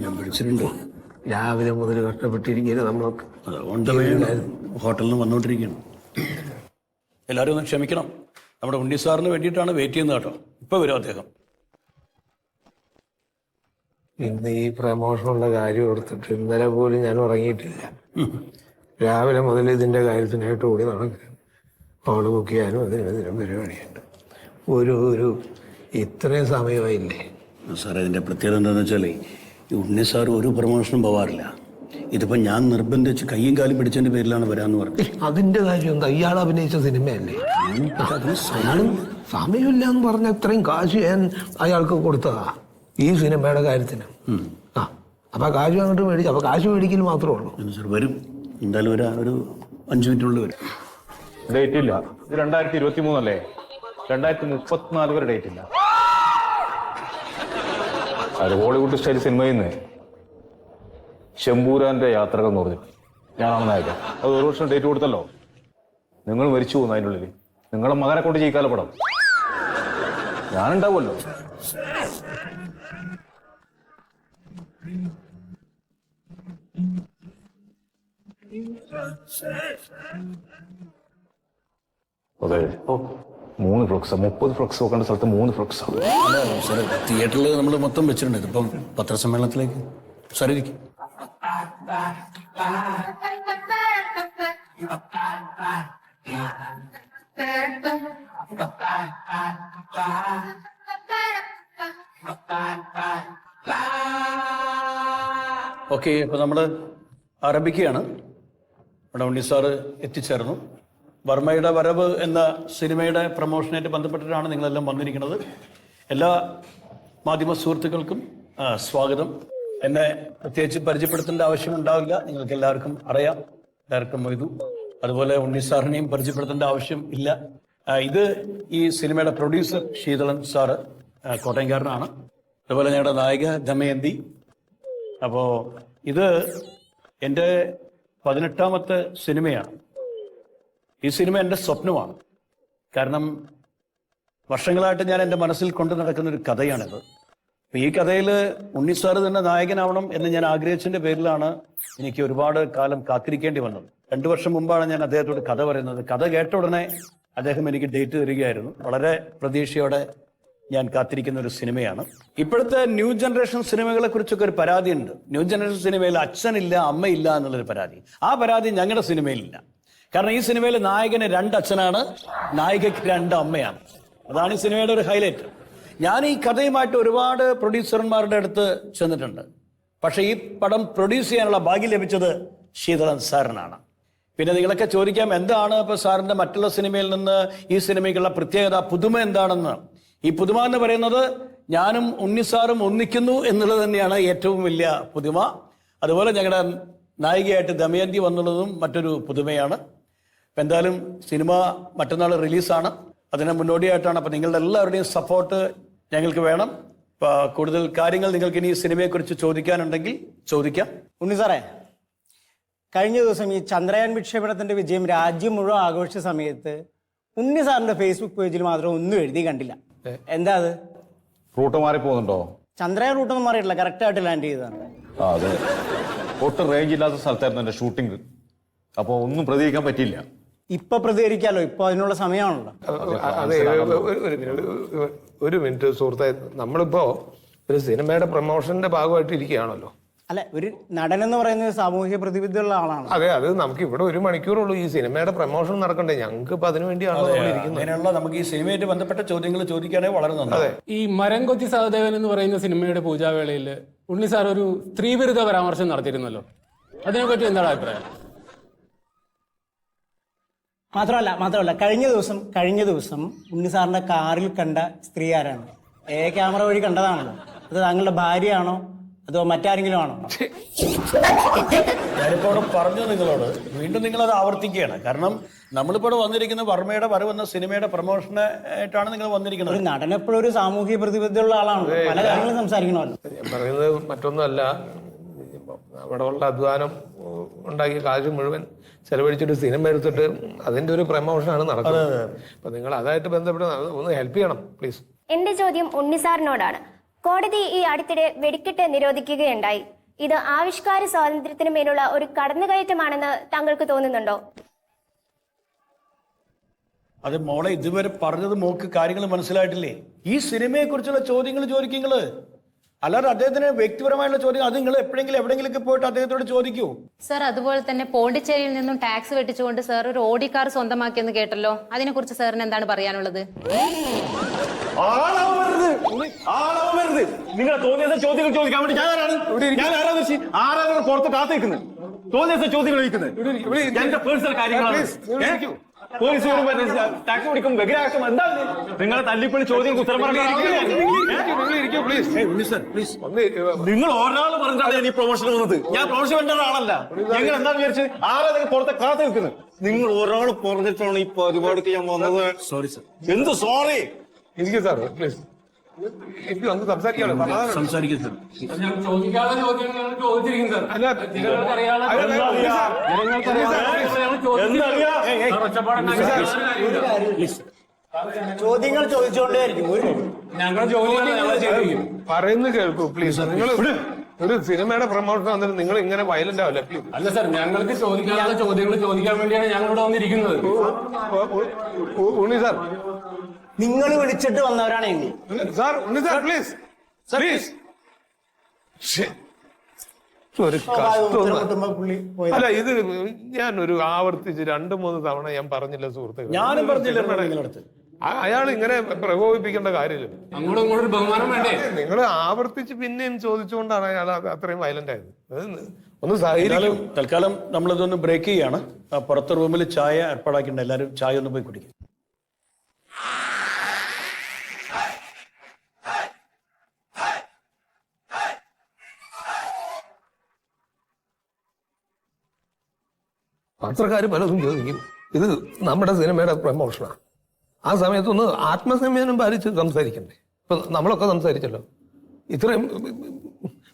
ഞാൻ വിളിച്ചിട്ടുണ്ട്. രാവിലെ മുതൽ കഷ്ടപ്പെട്ടിരിക്കുന്നത് നമ്മളൊക്കെ. ഹോട്ടലിൽ നിന്ന് വന്നുകൊണ്ടിരിക്കുകയാണ്. എല്ലാവരും ഒന്ന് ക്ഷമിക്കണം. നമ്മുടെ ഉണ്ണി സാറിന് വേണ്ടിയിട്ടാണ് വെയിറ്റ് ചെയ്യുന്നത് കേട്ടോ. ഇപ്പൊ വരും അദ്ദേഹം. ഇന്ന് ഈ പ്രമോഷനുള്ള കാര്യം ഓർത്തിട്ട് ഇന്നലെ പോലും ഞാൻ ഉറങ്ങിയിട്ടില്ല. രാവിലെ മുതൽ ഇതിന്റെ കാര്യത്തിനായിട്ട് ഓടി നടക്കുക. ഹോള് ബുക്ക് ചെയ്യാനും അതിനും പരിപാടിയുണ്ട്. ഒരു ഇത്രയും സമയമായില്ലേ സാറേ? ഇതിന്റെ പ്രത്യേകത എന്താണെന്ന് വെച്ചാൽ ഈ ഉണ്ണി സാർ ഒരു പ്രമോഷനും പോവാറില്ല. ഇതിപ്പോ ഞാൻ നിർബന്ധിച്ച് കയ്യും കാലും പിടിച്ചതിന്റെ പേരിലാണ് വരാന്ന് പറഞ്ഞത്. അതിന്റെ കാര്യം എന്താ? ഇയാൾ അഭിനയിച്ച സിനിമയല്ലേ? സമയമില്ല എന്ന് പറഞ്ഞ ഇത്രയും കാശ് ഞാൻ അയാൾക്ക് കൊടുത്തതാ ഈ സിനിമയുടെ കാര്യത്തിന്. അപ്പൊ കാശ് അങ്ങോട്ട് മേടിച്ചു. അപ്പൊ കാശ് മേടിക്കൽ മാത്രമേ ഉള്ളൂ. സാർ വരും, എന്തായാലും ഒരു 5 മിനിറ്റിനുള്ളിൽ വരും. ഡേറ്റ് ഇല്ല. ഇത് 2023 അല്ലേ? 2034 വരെ ഡേറ്റ് ഇല്ല. അത് ഹോളിവുഡ് സ്റ്റൈൽ സിനിമയിൽ നിന്ന് ശംഭൂരാന്റെ യാത്രകൾ എന്ന് പറഞ്ഞു ഞാനാണ് നായകൻ. അത് 1 വർഷം ഡേറ്റ് കൊടുത്തല്ലോ. നിങ്ങൾ മരിച്ചു പോകുന്നു അതിൻ്റെ ഉള്ളിൽ. നിങ്ങളുടെ മകനെ കൊണ്ട് ചെയ്യിക്കാലോ പടം. ഞാനുണ്ടാവുമല്ലോ. അതെ. 3 ഫ്ലക്സ്, 30 ഫ്ലക്സ് വെക്കേണ്ട സ്ഥലത്ത് 3 ഫ്ലക്സ്. സാറേ, തിയേറ്ററിൽ നമ്മൾ മൊത്തം വെച്ചിട്ടുണ്ട്. ഇതിപ്പം പത്രസമ്മേളനത്തിലേക്ക് സാർ ഇരിക്കും. ഓക്കെ, ഇപ്പൊ നമ്മള് ആരംഭിക്കുകയാണ്. ഇവിടെ ഉണ്ണി സാറ് എത്തിച്ചേർന്നു. വർമ്മയുടെ വരവ് എന്ന സിനിമയുടെ പ്രൊമോഷനായിട്ട് ബന്ധപ്പെട്ടിട്ടാണ് നിങ്ങളെല്ലാം വന്നിരിക്കുന്നത്. എല്ലാ മാധ്യമ സുഹൃത്തുക്കൾക്കും സ്വാഗതം. എന്നെ പ്രത്യേകിച്ച് പരിചയപ്പെടുത്തേണ്ട ആവശ്യമുണ്ടാവില്ല, നിങ്ങൾക്ക് എല്ലാവർക്കും അറിയാം. ഡയറക്ടർ മൊയ്തു, അതുപോലെ ഉണ്ണി സാറിനെയും പരിചയപ്പെടുത്തേണ്ട ആവശ്യം ഇല്ല. ഇത് ഈ സിനിമയുടെ പ്രൊഡ്യൂസർ ശീതളൻ സാറ്, കോട്ടയംകാരനാണ്. അതുപോലെ ഞങ്ങളുടെ നായിക ദമയന്തി. അപ്പോൾ ഇത് എൻ്റെ 18ാമത്തെ സിനിമയാണ്. ഈ സിനിമ എൻ്റെ സ്വപ്നമാണ്. കാരണം വർഷങ്ങളായിട്ട് ഞാൻ എൻ്റെ മനസ്സിൽ കൊണ്ടു നടക്കുന്ന ഒരു കഥയാണിത്. ഈ കഥയിൽ ഉണ്ണി സാറ് തന്നെ നായകനാവണം എന്ന് ഞാൻ ആഗ്രഹിച്ചതിൻ്റെ പേരിലാണ് എനിക്ക് ഒരുപാട് കാലം കാത്തിരിക്കേണ്ടി വന്നത്. 2 വർഷം മുമ്പാണ് ഞാൻ അദ്ദേഹത്തോട് കഥ പറയുന്നത്. കഥ കേട്ട ഉടനെ അദ്ദേഹം എനിക്ക് ഡേറ്റ് തരികയായിരുന്നു. വളരെ പ്രതീക്ഷയോടെ ഞാൻ കാത്തിരിക്കുന്ന ഒരു സിനിമയാണ്. ഇപ്പോഴത്തെ ന്യൂ ജനറേഷൻ സിനിമകളെ കുറിച്ചൊക്കെ ഒരു പരാതിയുണ്ട്. ന്യൂ ജനറേഷൻ സിനിമയിൽ അച്ഛനില്ല അമ്മയില്ല എന്നുള്ളൊരു പരാതി. ആ പരാതി ഞങ്ങളുടെ സിനിമയിലില്ല. കാരണം ഈ സിനിമയിൽ നായകന് 2 അച്ഛനാണ്, നായികയ്ക്ക് 2 അമ്മയാണ്. അതാണ് ഈ സിനിമയുടെ ഒരു ഹൈലൈറ്റ്. ഞാൻ ഈ കഥയുമായിട്ട് ഒരുപാട് പ്രൊഡ്യൂസർമാരുടെ അടുത്ത് ചെന്നിട്ടുണ്ട്. പക്ഷെ ഈ പടം പ്രൊഡ്യൂസ് ചെയ്യാനുള്ള ഭാഗ്യം ലഭിച്ചത് ശീതളൻ സാറിനാണ്. പിന്നെ നിങ്ങളൊക്കെ ചോദിക്കാം, എന്താണ് ഇപ്പോൾ സാറിൻ്റെ മറ്റുള്ള സിനിമയിൽ നിന്ന് ഈ സിനിമയ്ക്കുള്ള പ്രത്യേകത, പുതുമ എന്താണെന്ന്. ഈ പുതുമ എന്ന് പറയുന്നത് ഞാനും ഉണ്ണി സാറും ഒന്നിക്കുന്നു എന്നുള്ളത് തന്നെയാണ് ഏറ്റവും വലിയ പുതുമ. അതുപോലെ ഞങ്ങളുടെ നായികയായിട്ട് ദമയന്തി വന്നുള്ളതും മറ്റൊരു പുതുമയാണ്. അപ്പം എന്തായാലും സിനിമ മറ്റന്നാൾ റിലീസാണ്. അതിന് മുന്നോടിയായിട്ടാണ്. അപ്പം നിങ്ങളുടെ എല്ലാവരുടെയും സപ്പോർട്ട് ഞങ്ങൾക്ക് വേണം. കൂടുതൽ കാര്യങ്ങൾ നിങ്ങൾക്ക് ഇനി ഈ സിനിമയെക്കുറിച്ച് ചോദിക്കാനുണ്ടെങ്കിൽ ചോദിക്കാം. ഉണ്ണി സാറേ, കഴിഞ്ഞ ദിവസം ഈ ചന്ദ്രയാൻ വിക്ഷേപണത്തിന്റെ വിജയം രാജ്യം മുഴുവൻ ആഘോഷിച്ച സമയത്ത് ഉണ്ണി സാറിന്റെ ഫേസ്ബുക്ക് പേജിൽ മാത്രം ഒന്നും എഴുതി കണ്ടില്ല. എന്താ അത്? റൂട്ട് മാറി പോകുന്നുണ്ടോ? ചന്ദ്രയാൻ റൂട്ടൊന്നും മാറിയിട്ടില്ല, കറക്റ്റായിട്ട് ലാൻഡ് ചെയ്തതാണ്. അതെ, ഒട്ടും റേഞ്ച് ഇല്ലാത്ത സ്ഥലത്തായിരുന്നു എന്റെ ഷൂട്ടിംഗ്. അപ്പോൾ ഒന്നും പ്രതികരിക്കാൻ പറ്റിയില്ല. ഇപ്പൊ പ്രതികരിക്കാലോ, ഇപ്പൊ അതിനുള്ള സമയമാണല്ലോ. അതെ, ഒരു മിനിറ്റ് സുഹൃത്തെ. നമ്മളിപ്പോ ഒരു സിനിമയുടെ പ്രൊമോഷന്റെ ഭാഗമായിട്ട് ഇരിക്കുകയാണല്ലോ. അല്ല, ഒരു നടൻ എന്ന് പറയുന്നത് സാമൂഹിക പ്രതിബദ്ധതയുള്ള ആളാണ്. അതെ, അത് നമുക്ക് ഇവിടെ 1 മണിക്കൂറുള്ളൂ ഈ സിനിമയുടെ പ്രൊമോഷൻ നടക്കണ്ടേ. ഞങ്ങൾക്ക് ഇപ്പൊ അതിനു വേണ്ടിയാണല്ലോ ഇരിക്കുന്നത്. അങ്ങനെയുള്ള നമുക്ക് ഈ സിനിമയായിട്ട് ബന്ധപ്പെട്ട ചോദ്യങ്ങൾ ചോദിക്കുകയാണെങ്കിൽ വളരെ നന്നായി. ഈ മരംകൊത്തി സഹദേവൻ എന്ന് പറയുന്ന സിനിമയുടെ പൂജാവേളയിൽ ഉണ്ണി സാർ ഒരു സ്ത്രീവിരുദ്ധ പരാമർശം നടത്തിയിരുന്നല്ലോ. അതിനെപ്പറ്റി എന്താണ് അഭിപ്രായം? മാത്രമല്ല കഴിഞ്ഞ ദിവസം ഉണ്ണി സാറിന്റെ കാറിൽ കണ്ട സ്ത്രീ ആരാണ്? ക്യാമറ വഴി കണ്ടതാണല്ലോ. അത് താങ്കളുടെ ഭാര്യയാണോ അതോ മറ്റാരെങ്കിലും ആണോ? ഞാനിപ്പോൾ അവിടെ പറഞ്ഞു നിങ്ങളോട്, വീണ്ടും നിങ്ങളത് ആവർത്തിക്കുകയാണ്. കാരണം നമ്മളിപ്പോൾ വന്നിരിക്കുന്ന വർമ്മയുടെ വരവ് എന്ന സിനിമയുടെ പ്രൊമോഷനായിട്ടാണ് നിങ്ങൾ വന്നിരിക്കുന്നത്. ഒരു നടൻ എപ്പോഴും ഒരു സാമൂഹിക പ്രതിബദ്ധതയുള്ള ആളാണ്, പല കാര്യങ്ങളും സംസാരിക്കണമല്ലോ. ഞാൻ പറയുന്നത് മറ്റൊന്നുമല്ല, അവിടെ ഉള്ള അധ്വാനം ഉണ്ടാക്കിയ കാശ് മുഴുവൻ ചെലവഴിച്ചിട്ട് സിനിമ എടുത്തിട്ട് അതിന്റെ ഒരു പ്രൊമോഷനാണ് നടക്കുന്നത്. അപ്പൊ നിങ്ങൾ അതായിട്ട് ബന്ധപ്പെട്ട് ഒന്ന് ഹെൽപ്പ് ചെയ്യണം പ്ലീസ്. എന്റെ ചോദ്യം ഉണ്ണിസാറിനോടാണ്. കോടതി ഈ അടുത്തിടെ വെടിക്കെട്ട് നിരോധിക്കുകയുണ്ടായി. ഇത് ആവിഷ്കാര സ്വാതന്ത്ര്യത്തിന് മേലുള്ള ഒരു കടന്നുകയറ്റമാണെന്ന് താങ്കൾക്ക് തോന്നുന്നുണ്ടോ? അത് മോളെ ഇതുവരെ പറഞ്ഞത് മോക്ക് കാര്യങ്ങൾ മനസ്സിലായിട്ടില്ലേ? ഈ സിനിമയെ കുറിച്ചുള്ള ചോദ്യങ്ങൾ ചോദിക്കുങ്ങള്, അല്ലാതെ അദ്ദേഹത്തിന് വ്യക്തിപരമായുള്ള ചോദ്യം അത് നിങ്ങൾ എപ്പോഴെങ്കിലും എവിടെയെങ്കിലും പോയിട്ട് അദ്ദേഹത്തോട് ചോദിക്കൂ. സർ, അതുപോലെ തന്നെ പോണ്ടിച്ചേരിയിൽ നിന്നും ടാക്സ് വെട്ടിച്ചുകൊണ്ട് സാർ ഒരു ഓഡി കാർ സ്വന്തമാക്കിയെന്ന് കേട്ടല്ലോ. അതിനെ കുറിച്ച് സാറിന് എന്താണ് പറയാനുള്ളത്? നിങ്ങളെ തോന്നിയ ചോദ്യങ്ങൾ ചോദിക്കാൻ വേണ്ടി ആരാണ് പുറത്ത് കാത്തിരിക്കുന്നത്? തോന്നിയ ചോദ്യങ്ങൾ ചോദിക്കുന്നത് എന്റെ പേഴ്സണൽ കാര്യങ്ങളാണ്. പോലീസ് ടാക്സ് പിടിക്കും, ബഹിരാകാശം, എന്താ നിങ്ങളെ തല്ലിപ്പള്ളി ചോദ്യം ഉത്തരം നിങ്ങൾ ഒരാൾ പറഞ്ഞിട്ടാണ് ഞാൻ ഈ പ്രൊമോഷൻ വന്നത്. ഞാൻ പ്രൊമോഷൻ വേണ്ട ഒരാളല്ല. ഞങ്ങൾ എന്താന്ന് വിചാരിച്ച് ആരാ നിങ്ങൾ പുറത്തെ കാത്തു നിൽക്കുന്നത്? നിങ്ങൾ ഒരാൾ പറഞ്ഞിട്ടാണ് ഈ പരിപാടിക്ക് ഞാൻ വന്നത്. Sorry sir. എന്ത് സോറി? ഇരിക്കും സാർ, പ്ലീസ്. എനിക്ക് ഒന്ന് സംസാരിക്കാമല്ലോ. സംസാരിക്കും സർ. ഞാൻ ചോദിക്കാതെ ചോദ്യങ്ങളാണ് ചോദിച്ചിരിക്കുന്നത് സർ. അല്ല, ചോദ്യങ്ങൾ ചോദിച്ചുകൊണ്ടേയിരിക്കും. ഞങ്ങൾ ജോലി പറയുന്നത് കേൾക്കൂ പ്ലീസ്. നിങ്ങൾ ഒരു സിനിമയുടെ പ്രൊമോഷൻ വന്നിട്ട് നിങ്ങൾ ഇങ്ങനെ വയലന്റ് ആവില്ല പ്ലീസ്. അല്ല സർ, ഞങ്ങൾക്ക് ചോദിക്കാനുള്ള ചോദ്യങ്ങൾ ചോദിക്കാൻ വേണ്ടിയാണ് ഞങ്ങൾ ഇവിടെ വന്നിരിക്കുന്നത്. ഉണ്ണി സാർ, നിങ്ങൾ വിളിച്ചിട്ട് വന്നവരാണ് എങ്കിൽ sir, Unni sir please please. ഒരു കഷ്ടം. അല്ല, ഇത് ഞാനൊരു ആവർത്തിച്ച് 2-3 തവണ ഞാൻ പറഞ്ഞില്ല സുഹൃത്തുക്കൾ. ഞാനും പറഞ്ഞില്ല നിങ്ങളടുത്ത്. അയാൾ ഇങ്ങനെ പ്രകോപിപ്പിക്കേണ്ട കാര്യമില്ല. അങ്ങോട്ടും ഇങ്ങോട്ടും ബഹുമാനം വേണ്ടേ? നിങ്ങൾ ആവർത്തിച്ച് പിന്നെയും ചോദിച്ചുകൊണ്ടാണ് അയാൾ അത്രയും വയലന്റ് ആയത്. ഒന്ന് സഹകരിക്കും. തൽക്കാലം നമ്മളിതൊന്ന് ബ്രേക്ക് ചെയ്യാണ്. പുറത്തെ റൂമിൽ ചായ ഏർപ്പാടാക്കിയിട്ടുണ്ട്. എല്ലാവരും ചായ ഒന്ന് പോയി കുടിക്കും. പത്രക്കാർ പലതും ചോദിക്കും. ഇത് നമ്മുടെ സിനിമയുടെ പ്രമോഷനാണ്. ആ സമയത്തൊന്ന് ആത്മസംയമനം പാലിച്ച് സംസാരിക്കണ്ടേ? ഇപ്പൊ നമ്മളൊക്കെ സംസാരിച്ചല്ലോ. ഇത്രയും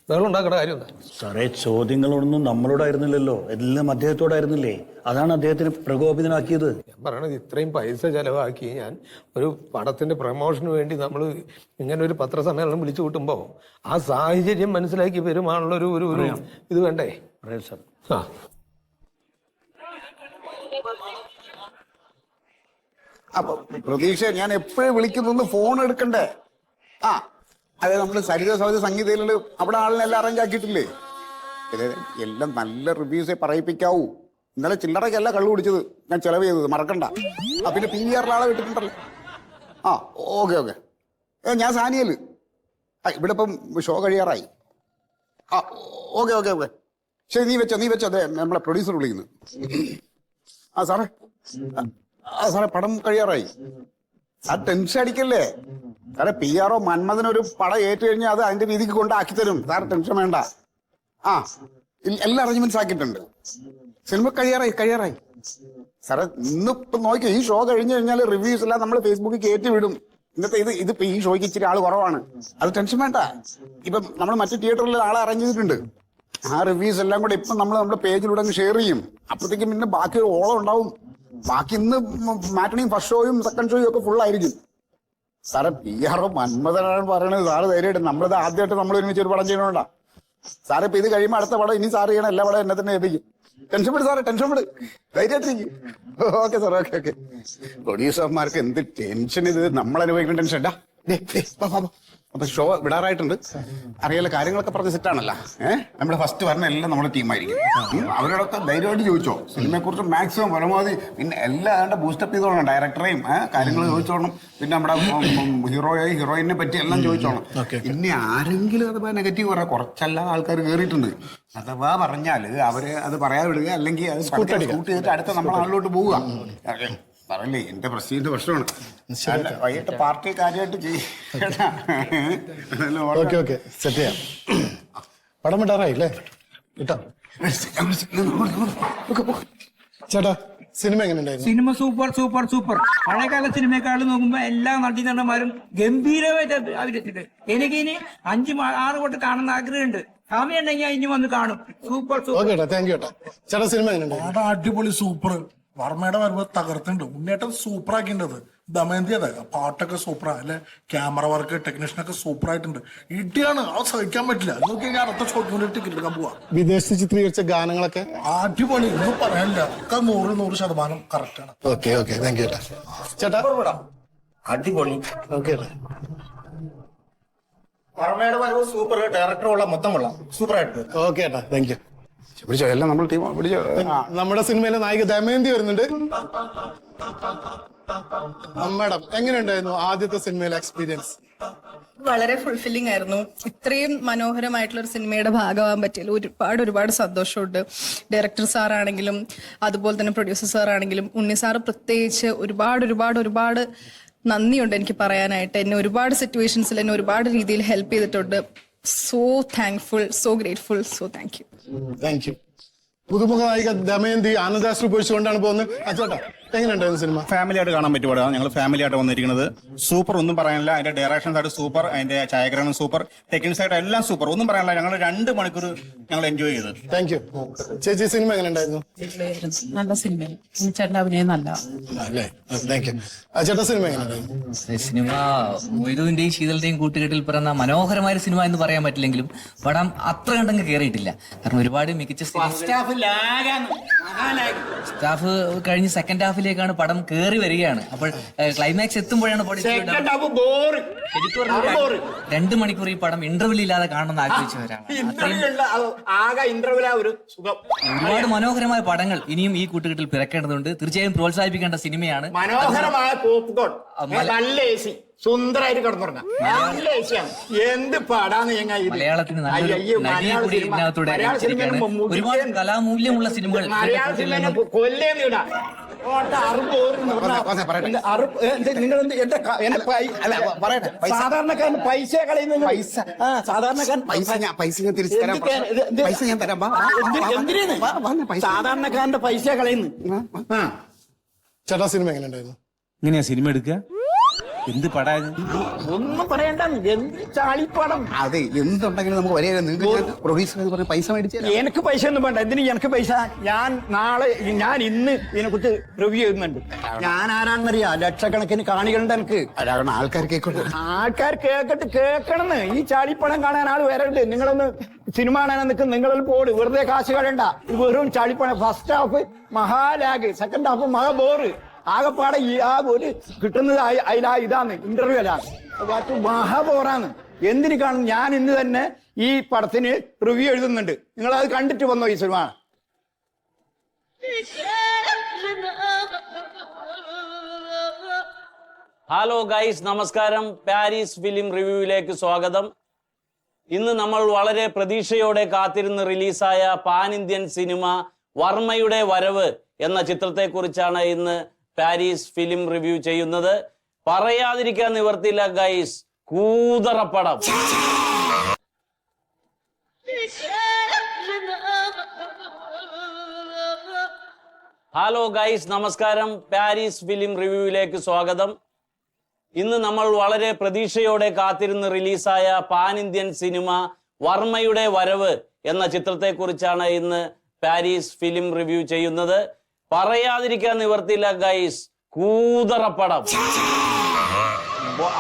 ബഹളുണ്ടാക്കേണ്ട കാര്യം എന്താ സാറേ? ചോദ്യങ്ങളൊന്നും നമ്മളോടായിരുന്നില്ലല്ലോ, എല്ലാം അദ്ദേഹത്തോടായിരുന്നില്ലേ? അതാണ് അദ്ദേഹത്തിന് പ്രകോപിതനാക്കിയത്. ഞാൻ പറയണത്, ഇത്രയും പൈസ ചെലവാക്കി ഞാൻ ഒരു പടത്തിന്റെ പ്രമോഷന് വേണ്ടി നമ്മൾ ഇങ്ങനെ ഒരു പത്രസമ്മേളനം വിളിച്ചു കൂട്ടുമ്പോൾ ആ സാഹചര്യം മനസ്സിലാക്കി പെരുമാറുള്ള ഒരു ഇത് വേണ്ടേ? പറയാം സാർ. ആ, അപ്പൊ പ്രതീക്ഷ, ഞാൻ എപ്പോഴും വിളിക്കുന്നു, ഫോൺ എടുക്കണ്ടേ? ആ, അതെ, നമ്മള് സരിത സൗദി സംഗീതയില് അവിടെ ആളിനെല്ലാം അറേഞ്ച് ആക്കിയിട്ടില്ലേ? എല്ലാം നല്ല റിവ്യൂസേ പറയിപ്പിക്കാവൂ. ഇന്നലെ ചില്ലറയ്ക്കല്ല കള്ളു കുടിച്ചത്, ഞാൻ ചെലവ് ചെയ്തത്, മറക്കണ്ട. ആ, പിന്നെ PR ആളെ വിട്ടിട്ടുണ്ടല്ലോ. ആ, ഓക്കെ ഓക്കെ. ഞാൻ സാനിയല്. ഇവിടെ ഇപ്പം ഷോ കഴിയാറായി. ആ, ഓക്കെ ഓക്കെ ഓക്കെ. ശരി, നീ വെച്ചോ. അതെ, നമ്മളെ പ്രൊഡ്യൂസർ വിളിക്കുന്നു. ആ സാറേ, സാറേ, പടം കഴിയാറായി. ആ, ടെൻഷൻ അടിക്കല്ലേ സാറേ. PR മന്മഥനൊരു പടം ഏറ്റു കഴിഞ്ഞാൽ അത് അതിന്റെ രീതിക്ക് കൊണ്ടാക്കി തരും. സാറ് ടെൻഷൻ വേണ്ട. ആ, എല്ലാ അറേഞ്ച്മെന്റ്സ് ആക്കിയിട്ടുണ്ട്. സിനിമ കഴിയാറായി സാറേ. ഇന്നിപ്പം നോക്കിയോ, ഈ ഷോ കഴിഞ്ഞു കഴിഞ്ഞാൽ റിവ്യൂസ് എല്ലാം നമ്മൾ ഫേസ്ബുക്കിൽ കയറ്റി വിടും. ഇന്നത്തെ ഇതിപ്പോ ഈ ഷോയ്ക്ക് ഇച്ചിരി ആള് കുറവാണ്. അത് ടെൻഷൻ വേണ്ട. ഇപ്പം നമ്മൾ മറ്റു തിയേറ്ററിൽ ആളെ അറേഞ്ച് ചെയ്തിട്ടുണ്ട്. ആ റിവ്യൂസ് എല്ലാം കൂടെ ഇപ്പം നമ്മൾ നമ്മുടെ പേജിലൂടെ അങ്ങ് ഷെയർ ചെയ്യും. അപ്പോഴത്തേക്കും പിന്നെ ബാക്കി ഓളം ഉണ്ടാവും. ബാക്കി ഇന്ന് മാറ്റണിയും ഫസ്റ്റ് ഷോയും സെക്കൻഡ് ഷോയും ഒക്കെ ഫുള്ളായിരിക്കും സാറേ. PR മന്മഥനാണ് പറയണത്. സാറ് ധൈര്യമായിട്ട്, നമ്മളിത് ആദ്യമായിട്ട് നമ്മൾ ഒരുമിച്ച് ഒരു പടം ചെയ്യണോണ്ടാ സാറേ. ഇപ്പൊ ഇത് കഴിയുമ്പോൾ അടുത്ത പടം ഇനി സാറ് ചെയ്യണം. എല്ലാ പടം എന്നെ തന്നെ ഏൽപ്പിക്കും. ടെൻഷൻ വിട് സാറേ, ടെൻഷൻ വിട്, ധൈര്യമായിട്ടിരിക്കും. Okay sir, okay okay. പ്രൊഡ്യൂസർമാർക്ക് എന്ത് ടെൻഷൻ, ഇത് നമ്മൾ അനുഭവിക്കുന്ന ടെൻഷൻ. അപ്പൊ ഷോ വിടാറായിട്ടുണ്ട്. അറിയാലോ, കാര്യങ്ങളൊക്കെ പറഞ്ഞ് സെറ്റാണല്ലോ. നമ്മുടെ ഫസ്റ്റ് പറഞ്ഞ എല്ലാം നമ്മുടെ ടീമായിരിക്കും. അവരോടൊക്കെ ധൈര്യമായിട്ട് ചോദിച്ചോ. സിനിമയെ കുറിച്ച് മാക്സിമം പരമാവധി, പിന്നെ എല്ലാം അതിന്റെ ബൂസ്റ്റപ്പ് ചെയ്തോളണം. ഡയറക്ടറെയും കാര്യങ്ങൾ ചോദിച്ചോണം. പിന്നെ നമ്മുടെ ഹീറോയിനെ പറ്റി എല്ലാം ചോദിച്ചോണം. പിന്നെ ആരെങ്കിലും അത് നെഗറ്റീവ് പറയാം. കുറച്ചെല്ലാം ആൾക്കാർ കയറിയിട്ടുണ്ട്. അഥവാ പറഞ്ഞാൽ അവര് അത് പറയാതെ വിടുക, അല്ലെങ്കിൽ അത് സ്കൂട്ട് ചെയ്തിട്ട് അടുത്ത നമ്മുടെ നാട്ടിലോട്ട് പോവുക. പറയല്ലേ, എന്റെ പ്രസിഡന്റ് പ്രശ്നമാണ്. വൈകിട്ട് പാർട്ടി കാര്യമായിട്ട് ഓക്കെ സെറ്റ് ചെയ്യാം. പടം വിടാറായില്ലേ? കിട്ടാം. ചേട്ടാ, സിനിമ എങ്ങനെയുണ്ടായിരുന്നു? Cinema super. പഴയകാല സിനിമയെക്കാളും നോക്കുമ്പോ എല്ലാ നടന്മാരും ഗംഭീരമായിട്ട് അഭിനയിച്ചിട്ടുണ്ട്. എനിക്കിനി 5-6 വട്ടം കാണുന്ന ആഗ്രഹമുണ്ട്. സമയം ഉണ്ടെങ്കിൽ ഇനി വന്ന് കാണും. സൂപ്പർ. ഓക്കെ ഏട്ടാ, താങ്ക് യു ഏട്ടാ. ചേട്ടാ, സിനിമ എങ്ങനെയുണ്ടായിരുന്നു? അടിപൊളി, സൂപ്പർ. വർമ്മയുടെ വരവ് തകർത്തുണ്ട്. ഉണ്ണേട്ടൻ സൂപ്പർ ആക്കിണ്ടത്. ദമയന്തി അതെ പാട്ടൊക്കെ സൂപ്പറാ അല്ലെ, ക്യാമറ വർക്ക് ടെക്നീഷ്യനൊക്കെ സൂപ്പറായിട്ടുണ്ട്. ഇടിയാണ്, അത് സഹിക്കാൻ പറ്റില്ല. നോക്കി ഞാൻ അടുത്ത ഷോട്ടിന് ടിക്കറ്റ് എടുക്കാൻ പോവാ. വിദേശത്ത് ചിത്രീകരിച്ച ഗാനങ്ങളൊക്കെ അടിപൊളി, ഒന്നും പറയാനില്ല. ഒക്കെ 100% കറക്റ്റ് ആണ്. ഓക്കെ ഓക്കെ, താങ്ക് യു ചേട്ടാ. അടിപൊളി. ഓക്കെ വർമ്മയുടെ വരവ് സൂപ്പർ, ഡയറക്ടറുള്ള മൊത്തം കൊള്ളാം, സൂപ്പർ ആയിട്ട്. ഓക്കെ ചേട്ടാ, താങ്ക് യു. പിടിച്ചോ, എല്ലാം നമ്മൾ ടീം പിടിച്ചോ. നമ്മുടെ സിനിമയിലെ നായിക ദമയന്തി വരുന്നുണ്ട്. മാഡം, എങ്ങനെയുണ്ടായിരുന്നു ആദ്യത്തെ സിനിമയിലെ എക്സ്പീരിയൻസ്? വളരെ ഫുൾഫില്ലിംഗ് ആയിരുന്നു. ഇത്രയും മനോഹരമായിട്ടുള്ള ഒരു സിനിമയുടെ ഭാഗമാകാൻ പറ്റിയതിൽ ഒരുപാട് സന്തോഷമുണ്ട്. ഡയറക്ടർ സാറാണെങ്കിലും അതുപോലെ തന്നെ പ്രൊഡ്യൂസർ സാറാണെങ്കിലും ഉണ്ണി സാറ് പ്രത്യേകിച്ച് ഒരുപാട് നന്ദിയുണ്ട് എനിക്ക് പറയാനായിട്ട്. എന്നെ ഒരുപാട് സിറ്റുവേഷൻസിൽ എന്നെ ഒരുപാട് രീതിയിൽ ഹെൽപ്പ് ചെയ്തിട്ടുണ്ട്. So thankful, so grateful, so thank you. Thank you. പുതുമുഖ നായിക ദമയന്തി ആനന്ദാശ്രു പൊഴിച്ചുകൊണ്ടാണ് പോകുന്നത്. അച്ചോട്ടാ, എങ്ങനെയുണ്ടായിരുന്നു സിനിമ? ഫാമിലി ആയിട്ട് കാണാൻ പറ്റുവാണ്. ഞങ്ങൾ ഫാമിലി ആയിട്ട് വന്നിരിക്കുന്നത്. സൂപ്പർ, ഒന്നും പറയാനില്ല. അതിന്റെ ഡയറക്ഷൻ സൈഡ് സൂപ്പർ, അതിന്റെ ഛായാഗ്രഹണം സൂപ്പർ, ടെക്നിക് സൈഡ് എല്ലാം സൂപ്പർ, ഒന്നും പറയാനില്ല. ഞങ്ങൾ 2 മണിക്കൂർ ഞങ്ങൾ എൻജോയ് ചെയ്തു. Thank you. ചേച്ചി, സിനിമ എങ്ങനെയുണ്ടായിരുന്നു? നല്ല സിനിമ, ചേട്ടൻ്റെ അഭിനയം നല്ല അല്ലേ? Thank you. ചേട്ടാ, സിനിമ എങ്ങനെയുണ്ടായിരുന്നു? സിനിമ മൊയ്തുവിന്റെയും ശീതളിന്റെയും കൂട്ടുകെട്ടിൽ പിറന്ന മനോഹരമായ സിനിമ എന്ന് പറയാൻ പറ്റില്ലെങ്കിലും പടം അത്ര കണ്ടങ്ങ് കയറിയിട്ടില്ല. കാരണം ഒരുപാട് മികച്ച സ്റ്റാഫ് കഴിഞ്ഞ് സെക്കൻഡ് ഹാഫിലേക്കാണ് പടം കയറി വരികയാണ്. അപ്പോൾ ക്ലൈമാക്സ് എത്തുമ്പോഴാണ് 2 മണിക്കൂർ ഈ പടം ഇന്റർവെൽ ഇല്ലാതെ കാണണമെന്ന് ആഗ്രഹിച്ചവരാണ്. ഒരുപാട് മനോഹരമായ പടങ്ങൾ ഇനിയും ഈ കൂട്ടുകെട്ടിൽ പിറക്കേണ്ടതുണ്ട്. തീർച്ചയായും പ്രോത്സാഹിപ്പിക്കേണ്ട സിനിമയാണ്. മനോഹരമായ പോപ്കോൺ, നല്ല AC, സുന്ദരായിട്ട് കിടന്നുറങ്ങാം. നല്ല ഏസിയാണ്. എന്ത് പാടാന്ന് മലയാളത്തിന് നല്ലൊരു നടിയെ കൂടി ഇതിനകത്തൂടെ ഒരുപാട് കലാമൂല്യമുള്ള സിനിമകൾ കൊല്ലേന്നിടാ. സാധാരണക്കാരൻ പൈസ കളയുന്നത്. പൈസ ഞാൻ തിരിച്ചു തരാം. പൈസ ഞാൻ തരാം. സാധാരണക്കാരന്റെ പൈസ കളയുന്നു. ചേട്ടാ, സിനിമ എങ്ങനെയുണ്ടായിരുന്നു? ഇങ്ങനെയാ സിനിമ എടുക്കുക? എന്ത് പടായത്? ഒന്നും പറയണ്ട, എന്ത് ചാളിപ്പടം. അതെ, എന്തുണ്ടെങ്കിലും നമുക്ക് വരെ പ്രൊഡ്യൂസർ പൈസ മേടിച്ചു. എനിക്ക് പൈസ ഒന്നും വേണ്ട. എന്തിനു എനിക്ക് പൈസ? ഞാൻ ഇന്ന് ഇതിനെക്കുറിച്ച് റിവ്യൂ ചെയ്യുന്നുണ്ട്. ഞാൻ ആരാണെന്നറിയാ? ലക്ഷക്കണക്കിന് കാണികളുണ്ട് എനിക്ക്. ആൾക്കാർ കേൾക്കട്ടെ. ആൾക്കാർ കേൾക്കണമെന്ന്. ഈ ചാളിപ്പടം കാണാൻ ആൾ വരരുത്. നിങ്ങളൊന്ന് സിനിമ കാണാൻ നിൽക്കും. നിങ്ങളൊന്ന് പോട്, വെറുതെ കാശ് കളയണ്ട. വെറും ചാളിപ്പടം. ഫസ്റ്റ് ഹാഫ് മഹാലാഗ്, സെക്കൻഡ് ഹാഫ് മഹാ ബോറ്. ആകെപ്പാടെ ഒരു കിട്ടുന്നത് ഇതാണ്, ഇന്റർവ്യൂ അലാണ്. മഹാബോറാണ്. എന്തിനു കാണും? ഞാൻ ഇന്ന് തന്നെ ഈ പടത്തിന് റിവ്യൂ എഴുതുന്നുണ്ട്. നിങ്ങൾ അത് കണ്ടിട്ട് വന്നോ ഈ സിനിമ? ഹലോ ഗൈസ്, നമസ്കാരം. പാരീസ് ഫിലിം റിവ്യൂവിലേക്ക് സ്വാഗതം. ഇന്ന് നമ്മൾ വളരെ പ്രതീക്ഷയോടെ കാത്തിരുന്ന് റിലീസായ പാൻ ഇന്ത്യൻ സിനിമ വർമ്മയുടെ വരവ് എന്ന ചിത്രത്തെക്കുറിച്ചാണ് ഇന്ന് പാരീസ് ഫിലിം റിവ്യൂ ചെയ്യുന്നത്. പറയാതിരിക്കാൻ നിവർത്തില്ല ഗൈസ്, കൂതറപ്പടം. ഹലോ ഗൈസ്, നമസ്കാരം. പാരീസ് ഫിലിം റിവ്യൂവിലേക്ക് സ്വാഗതം. ഇന്ന് നമ്മൾ വളരെ പ്രതീക്ഷയോടെ കാത്തിരുന്ന് റിലീസായ പാൻ ഇന്ത്യൻ സിനിമ വർമ്മയുടെ വരവ് എന്ന ചിത്രത്തെക്കുറിച്ചാണ് ഇന്ന് പാരീസ് ഫിലിം റിവ്യൂ ചെയ്യുന്നത്. പറയാതിരിക്കാൻ നിവർത്തില്ല ഗൈസ്, കൂതറപ്പടം.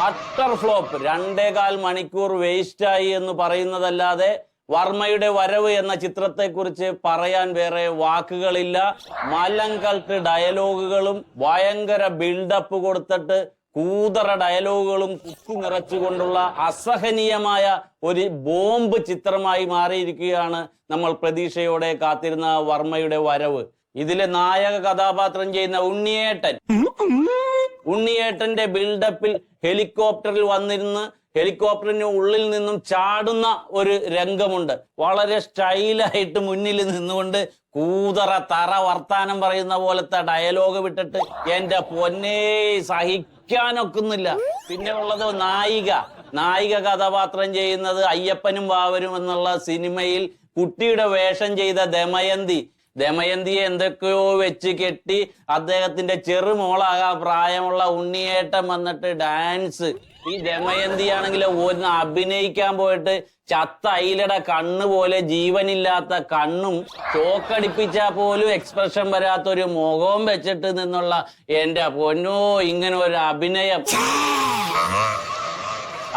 Utter flop. 2.25 മണിക്കൂർ വേസ്റ്റായി എന്ന് പറയുന്നതല്ലാതെ വർമ്മയുടെ വരവ് എന്ന ചിത്രത്തെക്കുറിച്ച് പറയാൻ വേറെ വാക്കുകളില്ല. മലങ്കൾട്ട് ഡയലോഗുകളും ഭയങ്കര ബിൽഡപ്പ് കൊടുത്തിട്ട് കൂതറ ഡയലോഗുകളും കുത്തി നിറച്ചുകൊണ്ടുള്ള അസഹനീയമായ ഒരു ബോംബ് ചിത്രമായി മാറിയിരിക്കുകയാണ് നമ്മൾ പ്രതീക്ഷയോടെ കാത്തിരുന്ന വർമ്മയുടെ വരവ്. ഇതിലെ നായക കഥാപാത്രം ചെയ്യുന്ന ഉണ്ണിയേട്ടന്റെ ബിൽഡപ്പിൽ ഹെലികോപ്റ്ററിൽ വന്നിരുന്ന് ഹെലികോപ്റ്ററിന് ഉള്ളിൽ നിന്നും ചാടുന്ന ഒരു രംഗമുണ്ട്. വളരെ സ്റ്റൈലായിട്ട് മുന്നിൽ നിന്നുകൊണ്ട് കൂതറ തറ വർത്താനം പറയുന്ന പോലത്തെ ഡയലോഗ് വിട്ടിട്ട് എന്റെ പൊന്നേ സഹിക്കാനൊക്കുന്നില്ല. പിന്നെ ഉള്ളത് നായിക കഥാപാത്രം ചെയ്യുന്നത് അയ്യപ്പനും വാവരും എന്നുള്ള സിനിമയിൽ കുട്ടിയുടെ വേഷം ചെയ്ത ദമയന്തിയെ എന്തൊക്കെയോ വെച്ച് കെട്ടി അദ്ദേഹത്തിന്റെ ചെറുമോളാകാൻ പ്രായമുള്ള ഉണ്ണിയേട്ടൻ വന്നിട്ട് ഡാൻസ് ഈ ദമയന്തി ആണെങ്കിൽ ഒന്ന് അഭിനയിക്കാൻ പോയിട്ട് ചത്ത അയിലയുടെ കണ്ണ് പോലെ ജീവനില്ലാത്ത കണ്ണും ചോക്കടിപ്പിച്ചാൽ പോലും എക്സ്പ്രഷൻ വരാത്തൊരു മുഖവും വെച്ചിട്ട് നിന്നുള്ള എന്റെ പൊന്നോ ഇങ്ങനെ ഒരു അഭിനയം.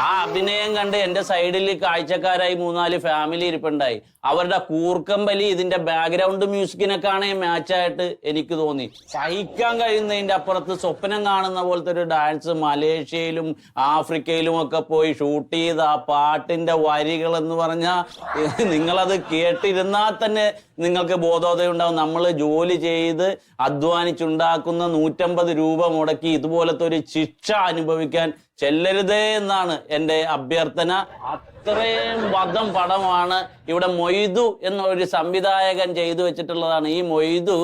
ആ അഭിനയം കണ്ട് എന്റെ സൈഡിൽ കാഴ്ചക്കാരായി 3-4 ഫാമിലി ഇരിപ്പുണ്ടായി. അവരുടെ കൂർക്കമ്പലി ഇതിന്റെ ബാക്ക്ഗ്രൗണ്ട് മ്യൂസിക്കിനൊക്കെയാണ് മാച്ചായിട്ട് എനിക്ക് തോന്നി. സഹിക്കാൻ കഴിയുന്നതിന്റെ അപ്പുറത്ത് സ്വപ്നം കാണുന്ന പോലത്തെ ഒരു ഡാൻസ് മലേഷ്യയിലും ആഫ്രിക്കയിലും ഒക്കെ പോയി ഷൂട്ട് ചെയ്ത ആ പാട്ടിന്റെ വരികൾ എന്ന് പറഞ്ഞാൽ നിങ്ങളത് കേട്ടിരുന്നാൽ തന്നെ നിങ്ങൾക്ക് ബോധോദയം ഉണ്ടാവും. നമ്മൾ ജോലി ചെയ്ത് അധ്വാനിച്ചുണ്ടാക്കുന്ന 150 രൂപ മുടക്കി ഇതുപോലത്തെ ഒരു ശിക്ഷ അനുഭവിക്കാൻ ചെല്ലരുതേ എന്നാണ് എൻ്റെ അഭ്യർത്ഥന. അത്രയും വധം പടമാണ് ഇവിടെ മൊയ്തു എന്ന ഒരു സംവിധായകൻ ചെയ്തു വെച്ചിട്ടുള്ളതാണ്. ഈ മൊയ്തു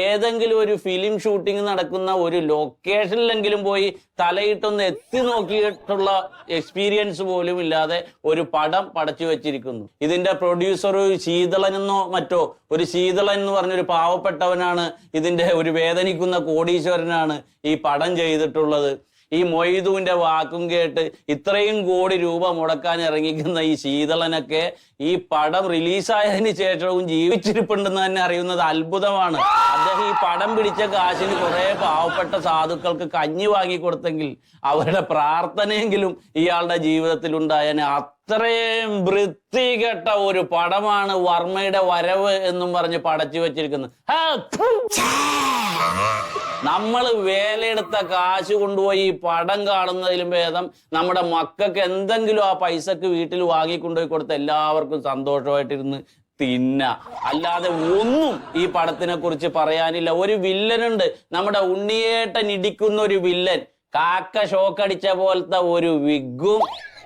ഏതെങ്കിലും ഒരു ഫിലിം ഷൂട്ടിംഗ് നടക്കുന്ന ഒരു ലൊക്കേഷനിലെങ്കിലും പോയി തലയിട്ടൊന്ന് എത്തി നോക്കിയിട്ടുള്ള എക്സ്പീരിയൻസ് പോലും ഇല്ലാതെ ഒരു പടം പടച്ചു വെച്ചിരിക്കുന്നു. ഇതിന്റെ പ്രൊഡ്യൂസർ ശീതളനെന്നോ മറ്റോ ഒരു ശീതളൻ എന്ന് പറഞ്ഞൊരു പാവപ്പെട്ടവനാണ്, ഇതിന്റെ ഒരു വേദനിക്കുന്ന കോടീശ്വരനാണ് ഈ പടം ചെയ്തിട്ടുള്ളത്. ഈ മൊയ്തുവിന്റെ വാക്കും കേട്ട് ഇത്രയും കോടി രൂപ മുടക്കാൻ ഇറങ്ങിക്കുന്ന ഈ ശീതളനൊക്കെ ഈ പടം റിലീസായതിനു ശേഷവും ജീവിച്ചിരിപ്പുണ്ടെന്ന് തന്നെ അറിയുന്നത് അത്ഭുതമാണ്. അദ്ദേഹം ഈ പടം പിടിച്ച കാശിന് കുറെ പാവപ്പെട്ട സാധുക്കൾക്ക് കഞ്ഞി വാങ്ങിക്കൊടുത്തെങ്കിൽ അവരുടെ പ്രാർത്ഥനയെങ്കിലും ഇയാളുടെ ജീവിതത്തിൽ ഉണ്ടായതിന്. അത്രയും വൃത്തികെട്ട ഒരു പടമാണ് വർമ്മയുടെ വരവ് എന്നും പറഞ്ഞ് പടച്ചു വെച്ചിരിക്കുന്നത്. നമ്മൾ വേലയെടുത്ത കാശ് കൊണ്ടുപോയി ഈ പടം കാണുന്നതിലും ഭേദം നമ്മുടെ മക്കൾക്ക് എന്തെങ്കിലും ആ പൈസക്ക് വീട്ടിൽ വാങ്ങിക്കൊണ്ടുപോയി കൊടുത്ത് എല്ലാവർക്കും സന്തോഷമായിട്ടിരുന്ന് തിന്ന. അല്ലാതെ ഒന്നും ഈ പടത്തിനെ കുറിച്ച് പറയാനില്ല. ഒരു വില്ലനുണ്ട്, നമ്മുടെ ഉണ്ണിയേട്ടൻ ഇടിക്കുന്ന ഒരു വില്ലൻ, കാക്ക ഷോക്കടിച്ച പോലത്തെ ഒരു വിഗും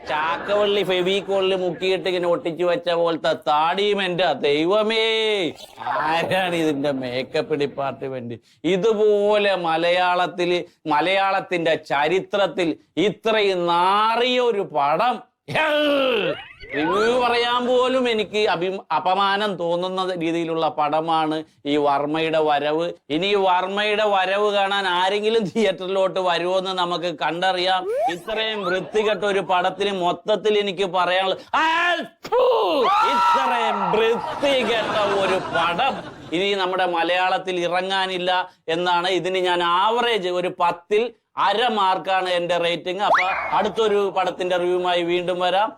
ചാക്കവള്ളി ഫെവിക്കോളിൽ മുക്കിയിട്ട് ഇങ്ങനെ ഒട്ടിച്ചു വെച്ച പോലത്തെ താടിയും. എൻ്റെ ദൈവമേ, ആരാണ് ഇതിന്റെ മേക്കപ്പ് ഡിപ്പാർട്ട്മെന്റ്? ഇതുപോലെ മലയാളത്തിന്റെ ചരിത്രത്തിൽ ഇത്രയും നാറിയ ഒരു പടം റിവ്യൂ പറയാൻ പോലും എനിക്ക് അപമാനം തോന്നുന്ന രീതിയിലുള്ള പടമാണ് ഈ വർമ്മയുടെ വരവ്. ഇനി ഈ വർമ്മയുടെ വരവ് കാണാൻ ആരെങ്കിലും തിയേറ്ററിലോട്ട് വരുമോന്ന് നമുക്ക് കണ്ടറിയാം. ഇത്രയും വൃത്തികെട്ട ഒരു പടത്തിന് മൊത്തത്തിൽ എനിക്ക് പറയാനുള്ളത്, ഇത്രയും വൃത്തികെട്ട ഒരു പടം ഇനി നമ്മുടെ മലയാളത്തിൽ ഇറങ്ങാനില്ല എന്നാണ്. ഇതിന് ഞാൻ ആവറേജ് ഒരു 10-ൽ 1/2 മാർക്കാണ് എന്റെ റേറ്റിംഗ്. അപ്പൊ അടുത്തൊരു പടത്തിന്റെ റിവ്യൂമായി വീണ്ടും വരാം.